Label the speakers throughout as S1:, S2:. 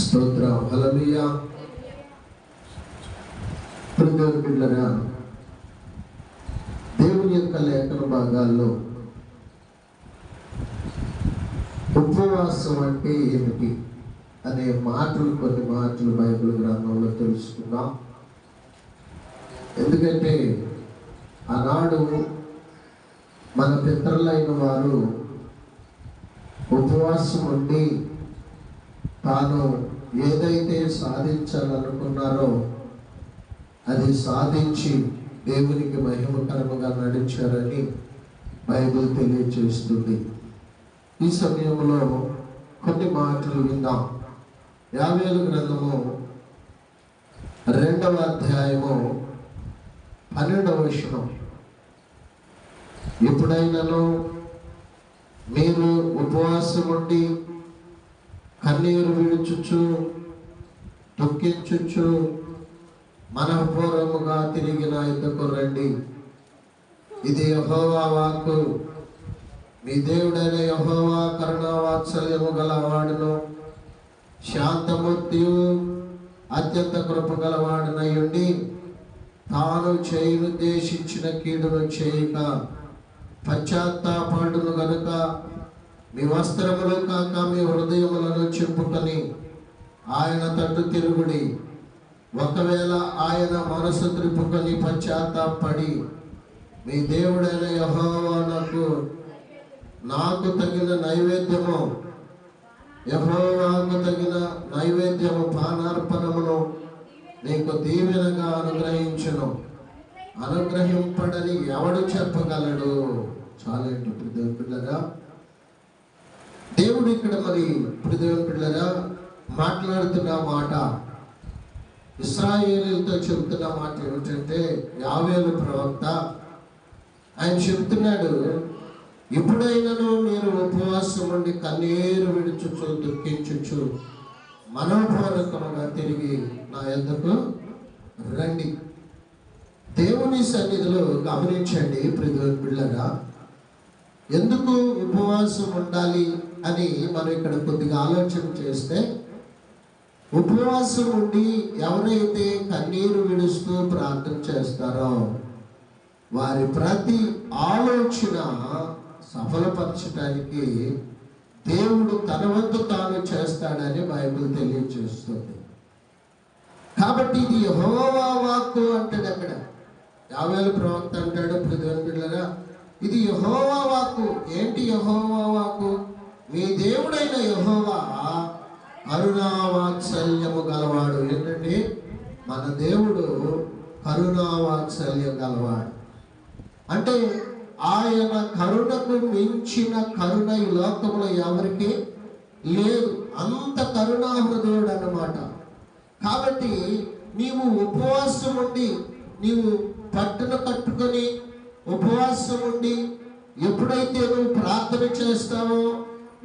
S1: స్తోత్రం. హల్లెలూయా. ప్రియమైన దేవుని యొక్క లేఖన భాగాల్లో ఉపవాసం అంటే ఏమిటి అనే కొన్ని మాటలు బైబిల్ గ్రంథంలో తెలుసుకుందాం. ఎందుకంటే ఆనాడు మన పితరులైన వారు ఉపవాసం ఉండి తాను ఏదైతే సాధించాలనుకున్నారో అది సాధించి దేవునికి మహిమకరముగా నడిచారని బైబిల్ తెలియజేస్తుంది. ఈ సమయంలో కొన్ని మాటలు విందాం. యావేలు గ్రంథము 2వ అధ్యాయము 12వ వచనం. ఎప్పుడైనాను మీరు ఉపవాసం ఉండి కన్నీరు విడుచుచు దుఃఖించుచు మనఃపూర్వముగా తిరిగి నా యుద్ధకు రండి. ఇది యెహోవా వాక్కు. మీ దేవుడైన యెహోవా కరుణా వాత్సల్యము గలవాడును, శాంతమూర్తియు అత్యంత కృప గలవాడునై ఉండి తాను చేయనుద్దేశించిన కీడును చేయక పశ్చాత్తాపడును గనుక మీ వస్త్రములు కాక మీ హృదయములను చింపుకొని ఆయన తట్టు తిరుగుడి. ఒకవేళ ఆయన మనసు త్రిప్పుకొని పశ్చాత్తాపడి మీ దేవుడైన యెహోవా నాకు తగిన నైవేద్యము యెహోవాకు తగిన నైవేద్యము పానార్పణమును నీకు దీవెనగా అనుగ్రహించును. అనుగ్రహింపడని ఎవడు చెప్పగలడు? చాలండి దేవుని పిల్లరా. దేవుడు ఇక్కడ దేవుని పిల్లరా మాట్లాడుతున్న మాట, ఇశ్రాయేలీయులతో చెబుతున్న మాట ఏమిటంటే, యావేలు ప్రవక్త ఆయన చెబుతున్నాడు, ఎప్పుడైనాను మీరు ఉపవాసం ఉండి కన్నీరు విడుచుచు దుఃఖించుచు మనోపూర్వకముగా తిరిగి నా యొద్దకు రండి. దేవుని సన్నిధిలో గమనించండి ప్రియమైన పిల్లగా, ఎందుకు ఉపవాసం ఉండాలి అని మనం ఇక్కడ కొద్దిగా ఆలోచన చేస్తే, ఉపవాసం ఉండి ఎవరైతే కన్నీరు విడుస్తూ ప్రార్థన చేస్తారో వారి ప్రతి ఆలోచన సఫలపరచడానికి దేవుడు తన వంతు తాను చేస్తాడని బైబిల్ తెలియజేస్తుంది. కాబట్టి ఇది యెహోవా వాక్కు అంటాడు. అక్కడ యావేలు ప్రవక్త అంటాడు, ప్రియమైన పిల్లరా, ఇది యెహోవా వాక్కు. ఏంటి యెహోవా వాక్కు? మీ దేవుడైన యెహోవా కరుణావాత్సల్యము గలవాడు. ఏంటండి? మన దేవుడు కరుణావాత్సల్యం గలవాడు. అంటే ఆయన కరుణకు మించిన కరుణ ఈ లోకంలో ఎవరికి లేదు. అంత కరుణాహృదయుడు అన్నమాట. కాబట్టి నీవు ఉపవాసం ఉండి, నీవు పట్టున కట్టుకొని ఉపవాసం ఉండి ఎప్పుడైతే నువ్వు ప్రార్థన చేస్తావో,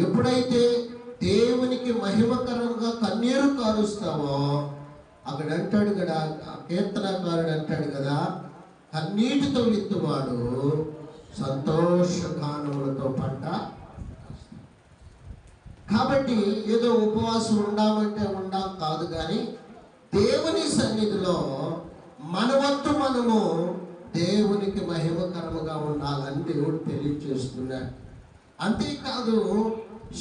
S1: ఎప్పుడైతే దేవునికి మహిమకరంగా కన్నీరు కారుస్తావో, అక్కడ అంటాడు కదా, కీర్తనకారుడు అంటాడు కదా, కన్నీటితో విత్తువాడు సంతోషగానములతో పంట. కాబట్టి ఏదో ఉపవాసం ఉండామంటే ఉండాం కాదు, కానీ దేవుని సన్నిధిలో మన వంతు మనము దేవునికి మహిమకరముగా ఉండాలని దేవుడు తెలియజేస్తున్నాడు. అంతేకాదు,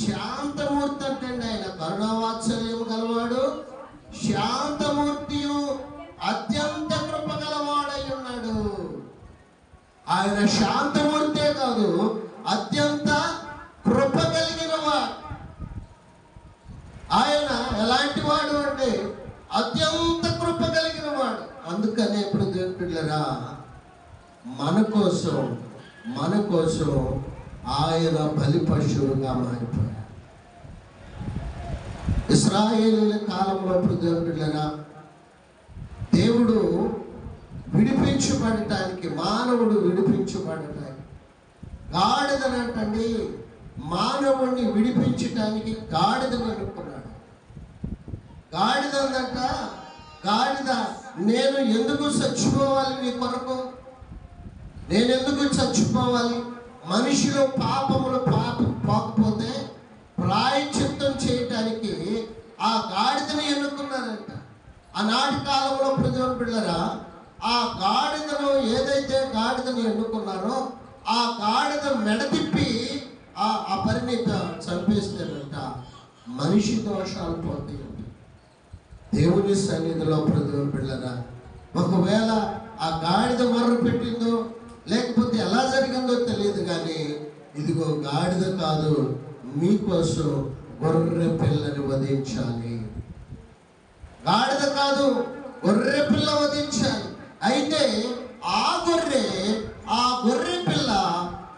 S1: శాంతమూర్తి అంటే ఆయన కరుణావాత్సల్యము గలవాడు, శాంతమూర్తియు అత్యంత కృప గలవాడై ఉన్నాడు. ఆయన శాంతమూర్తే కాదు, అత్యంత కృప కలిగిన వాడు. ఆయన ఎలాంటి వాడు అంటే అత్యంత కృప కలిగిన వాడు. అందుకనే ఇప్పుడు దేవుని పిల్లరా, మన కోసం ఆయన బలి పశువుగా మారిపోయాడు. ఇశ్రాయేలీయుల కాలంలో దేవుని పిల్లరా, దేవుడు విడిపించబడటానికి, మానవుడు విడిపించబడటానికి, గాడిదనంటండి మానవుడిని విడిపించటానికి గాడిదను అనుకున్నాడు. గాడిదంట, గాడిద నేను ఎందుకు చచ్చిపోవాలి? నీ కొరకు నేను ఎందుకు చచ్చిపోవాలి? మనిషిలో పాపములు పోకపోతే ప్రాయశ్చిత్తం చేయటానికి ఆ గాడిద ఆనాటి కాలంలో ప్రజలు పిల్లరా ఆ గాడిదను ఏదైతే గాడిదను ఎన్నుకున్నారో ఆ గాడిద మెడతిప్పి ఆ పరిణిత చంపేస్తారంట మనిషి దోషాలు పోతాయి. దేవుని సన్నిధిలో ప్రజలు పిల్లరా ఒకవేళ ఆ గాడిద మొర్ర పెట్టిందో లేకపోతే ఎలా జరిగిందో తెలియదు, కానీ ఇదిగో గాడిద కాదు, మీకోసం గొర్రె పిల్లని వధించాలి. గాడిద కాదు, గొర్రె పిల్ల వధించాలి. అయితే ఆ గొర్రె పిల్ల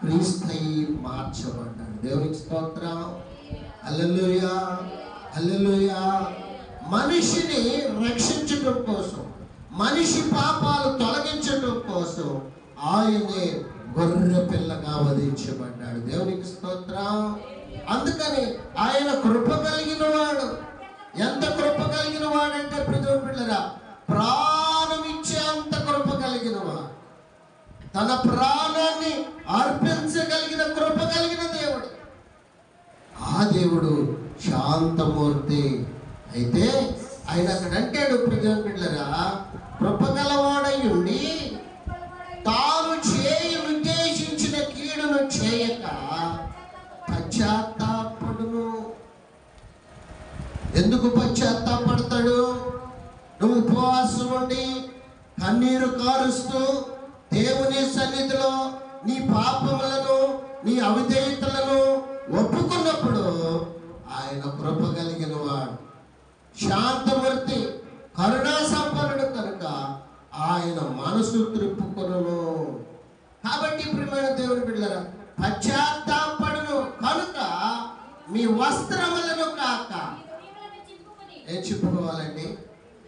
S1: క్రీస్తై మార్చబడ్డాడు. దేవునికి స్తోత్రం. హల్లెలూయా, హల్లెలూయా. మనిషిని రక్షించడం కోసం, మనిషి పాపాలు తొలగించడం కోసం ఆయనే గొర్రె పిల్లగా వధించబడ్డాడు. దేవునికి స్తోత్రం. అందుకని ఆయన కృప కలిగిన వాడు. ఎంత కృప కలిగిన వాడంటే ప్రజలు పిల్లరా ప్రాణం ఇచ్చే అంత కృప కలిగిన వాడు, తన ప్రాణాన్ని అర్పించగలిగిన కృప కలిగిన దేవుడు. ఆ దేవుడు శాంతమూర్తి. అయితే ఆయన అక్కడ అంటాడు ప్రజలు పిల్లరా కృప గలవాడై ఉండి తాను ఉద్దేశించిన కీడును చేయక పశ్చాత్తాపడును. ఎందుకు పశ్చాత్తాపడతాడు? నువ్వు ఉపవాసం ఉండి కన్నీరు కారుస్తూ దేవుని సన్నిధిలో నీ పాపములను నీ అవిధేయతలను ఒప్పుకున్నప్పుడు ఆయన కృప కలిగిన వాడు, శాంతమూర్తి, కరుణా సంపన్నుడు కనుక ఆయన మనసు త్రిప్పుకొనును. కాబట్టి ప్రియమైన దేవుని బిడ్డలారా పశ్చాత్తాపడును కనుక మీ వస్త్రములను కాక ఏం చింపుకోవాలండి?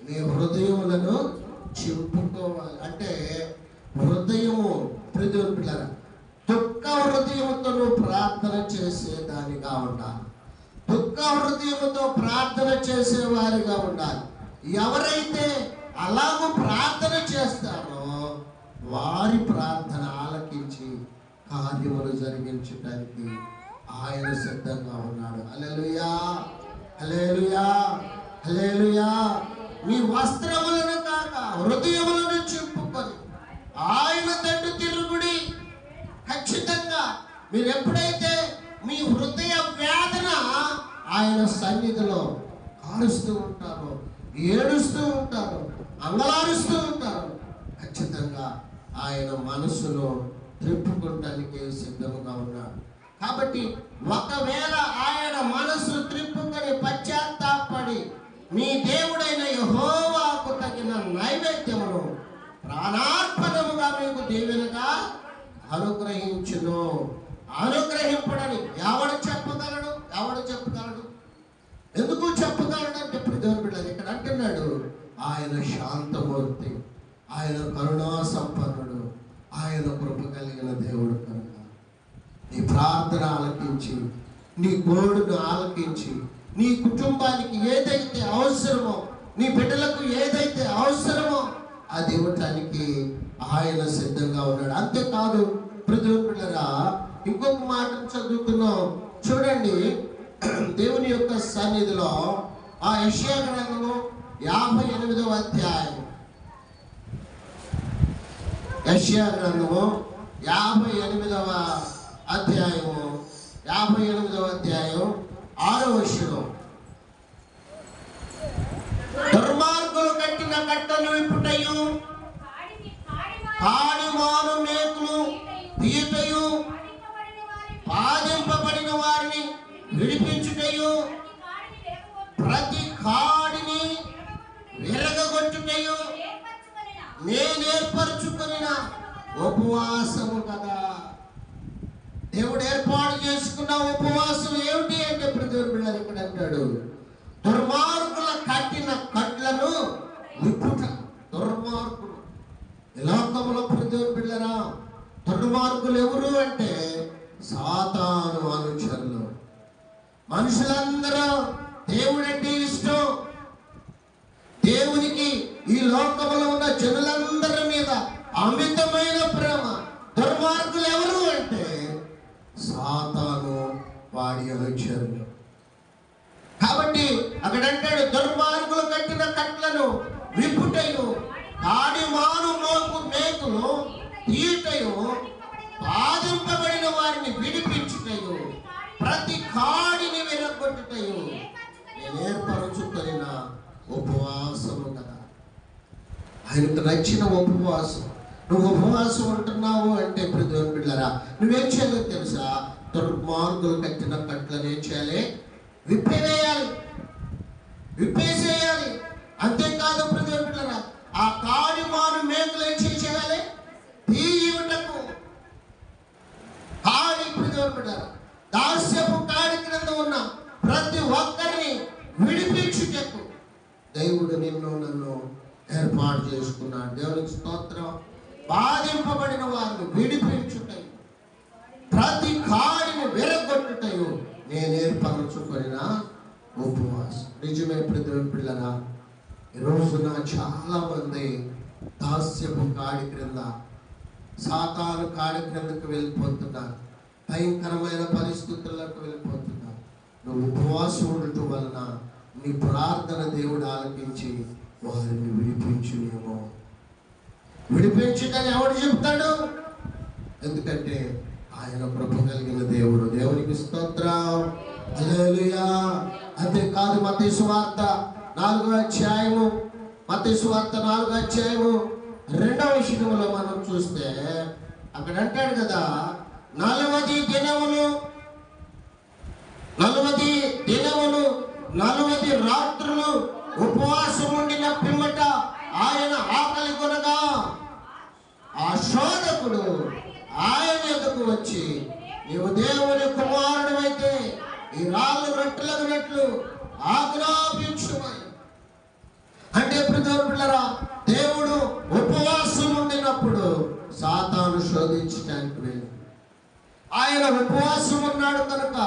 S1: మీ హృదయములను చింపుకోవాలి. అంటే హృదయము ప్రియమైన బిడ్డలారా దుఃఖ హృదయముతో ప్రార్థన చేసేదానిగా ఉండాలి. దుఃఖ హృదయముతో ప్రార్థన చేసేవారిగా ఉండాలి. ఎవరైతే అలాగూ ప్రార్థన చేస్తారో వారి ప్రార్థన ఆలకించి కార్యములు జరిగించడానికి ఆయన సిద్ధంగా ఉన్నాడు. హల్లెలూయా, హల్లెలూయా, హల్లెలూయా. మీ వస్త్రములను కాక హృదయములను చింపుకొని ఆయన తట్టు తిరుగుడి. ఖచ్చితంగా మీరు ఎప్పుడైతే మీ హృదయ వేదన ఆయన సన్నిధిలో కారుస్తూ ఉంటారో, ఏడుస్తూ ఉంటారు, అంగలారుస్తూ ఉంటారు, ఖచ్చితంగా ఆయన మనసులో త్రిప్పుకోవడానికి సిద్ధంగా ఉన్నాడు. కాబట్టి ఒకవేళ ఆయన మనసు త్రిప్పుకొని పశ్చాత్తాపడి మీ దేవుడైన యెహోవాకు తగిన నైవేద్యమును ప్రాణార్పణముగా మీకు దీవెనగా అనుగ్రహించును. అనుగ్రహింపడని ఎవడు చెప్పగలడు? ఎవడు చెప్పగలడు? ఎందుకు చెప్పగలడు అంటే ప్రజలు బిడ్డలు ఇక్కడ అంటున్నాడు ఆయన శాంతమూర్తి, ఆయన కరుణా సంపన్నుడు, ఆయన కృప కలిగిన దేవుడు కనుక నీ ప్రార్థన ఆలకించి, నీ గోడును ఆలకించి, నీ కుటుంబానికి ఏదైతే అవసరమో, నీ బిడ్డలకు ఏదైతే అవసరమో అది ఇవ్వటానికి ఆయన సిద్ధంగా ఉన్నాడు. అంతేకాదు ప్రజలు బిడ్డలారా ఇంకొక మాట చదువుతున్నాం చూడండి. దేవుని యొక్క సన్నిధిలో ఆ యెషయా గ్రంథము 58వ అధ్యాయం, యెషయా గ్రంథము 58వ అధ్యాయము 58వ అధ్యాయం 6వ వచనం. దుర్మార్గులు కట్టిన కట్టలు విప్పుటయు కాడిమాను మేకులు తీయటయు బాధింపబడిన వారిని విడిపించుటయు ప్రతి కాడిని విరగగొట్టుటయు నేనేర్పరచుకొనిన ఉపవాసము కదా. దేవుడు ఏర్పాటు చేసుకున్న ఉపవాసం ఏమిటి అంటే ప్రజలు బిడ్డలు ఇక్కడ అంటాడు దుర్మార్గుల కట్టిన కట్లను విప్పుట. దుర్మార్గులు ఈ లోకంలో ప్రజలు బిడ్డరా దుర్మార్గులు ఎవరు అంటే సాతాను అనుచరులు. మనుషులందరూ దేవుడంటే ఇష్టం, దేవునికి ఈ లోకంలో ఉన్న జనులందరి మీద అమితమైన ప్రేమ. దుర్మార్గులు ఎవరు అంటే సాతాను వాడి అనుచరులు. కాబట్టి అక్కడ అంటాడు దుర్మార్గులు కట్టిన కట్లను విప్పుటయు కాడిమాను మేకులు తీయుటయు బాధింపబడిన వారిని విడిపించుటయు ప్రతి కాడిని విరగొట్టుటయు నేను ఏర్పరచుకొనిన ఉపవాసము కదా. ఆయనకు నచ్చిన ఉపవాసం. నువ్వు ఉపవాసం ఉంటున్నావు అంటే దేవుని బిడ్డలారా, నువ్వేం చేయాలో తెలుసా? దుర్మార్గులు కట్టిన కట్లను ఏం చేయాలి? విప్పేసేయాలి. అంతేకాదు దేవుని బిడ్డలారా, ఆ కాడిమాను మేకులు ఏం చేయాలి? తీయుటకు కాడి దేవుని బిడ్డలారా, దాస్యపు కాడి క్రింద ఉన్న ప్రతి ఒక్కరిని విడిపించుటకు దేవుడు నిన్ను నన్ను ఏర్పాటు చేసుకున్నాడు. దేవునికి స్తోత్రం. బాధింపబడిన వారిని విడిపించుటయు ప్రతి కాడిని విరగొట్టుటయు నేను ఏర్పరచుకొనిన ఉపవాసం. నిజమే దేవుని పిల్లరా, ఈ రోజున చాలా మంది దాస్యపు కాడి క్రింద, సాతాను కాడి క్రిందకు వెళ్ళిపోతున్నారు. భయంకరమైన పరిస్థితులకు వెళ్ళిపోతున్నారు. నువ్వు ఉపవాసం ఉండటం వలన నీ ప్రార్థన దేవుడు ఆలకించి వారిని విడిపించునేమో. విడిపించుటని ఎవడు చెప్తాడు? ఎందుకంటే ఆయన కృప కలిగిన దేవుడు. దేవునికి స్తోత్రం. హల్లెలూయా. అంతేకాదు మత్తయి సువార్త 4వ అధ్యాయము 2వ వచనంలో మనం చూస్తే అక్కడ అంటాడు కదా, 40 దినములు 40 రాత్రులు ఉపవాసం ఉండిన పిమ్మట ఆయన ఆకలి కొనగా ఆ శోధకుడు ఆయన ఎదుకు వచ్చి, నీవు దేవుని కుమారుడు అయితే ఈ రాళ్ళు రొట్టెలగినట్లు ఆజ్ఞాపించుమని. అంటే పిల్లరా, దేవుడు ఉపవాసం ఉండినప్పుడు సాతాను శోధించడానికి వెళ్ళి, ఆయన ఉపవాసం ఉన్నాడు కనుక,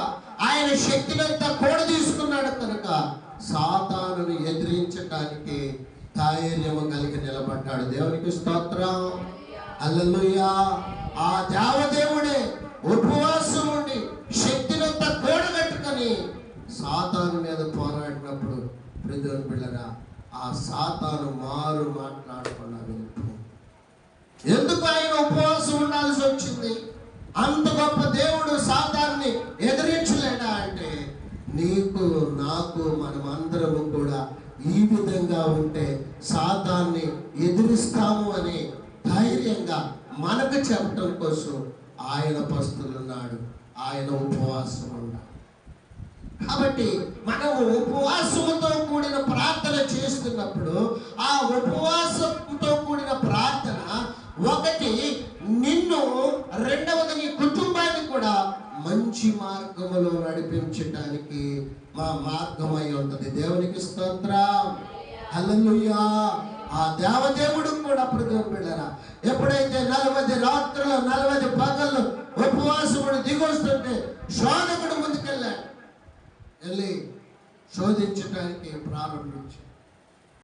S1: ఆయన శక్తినంతా కూడా తీసుకున్నాడు కనుక సాతానుని ఎదిరించడానికి ధైర్యము కలిగి నిలబడ్డాడు. దేవునికి స్తోత్రం. హల్లెలూయా. ఆ దేవదేవుడే ఉపవాసం ఉండి శక్తినంతా కూడగట్టుకొని సాతాను మీద పోరాడినప్పుడు దేవుని బిడ్డలారా, ఆ సాతాను మారు మాట్లాడకుండా వెళ్ళిపోయింది. ఎందుకు ఆయన ఉపవాసం ఉండాల్సి వచ్చింది? అంత గొప్ప దేవుడు సాతాన్ని ఎదిరించలేడా అంటే, నీకు నాకు మనమందరము కూడా ఈ విధంగా ఉంటే సాతాన్ని ఎదిరిస్తాము అని ధైర్యంగా మనకు చెప్పటం కోసం ఆయన పస్తులున్నాడు. ఆయన ఉపవాసం ఉన్నాడు. కాబట్టి మనము ఉపవాసముతో కూడిన ప్రార్థన చేస్తున్నప్పుడు ఆ ఉపవాసంతో కూడిన ప్రార్థన ఒకటి నిన్ను, రెండవది నీ కుటుంబాన్ని కూడా మంచి మార్గములో నడిపించడానికి మా మార్గం అయి ఉంటుంది. దేవునికి స్తోత్రం. హల్లెలూయా. ఆ దేవదేవుడు కూడా దేవుని బిడ్డలారా, ఎప్పుడైతే 40 రాత్రులు 40 పగళ్ళు ఉపవాసముడు దిగొస్తుంటే శోధకుడు ముందుకెళ్ళాడు. వెళ్ళి శోధించడానికి ప్రారంభించాడు.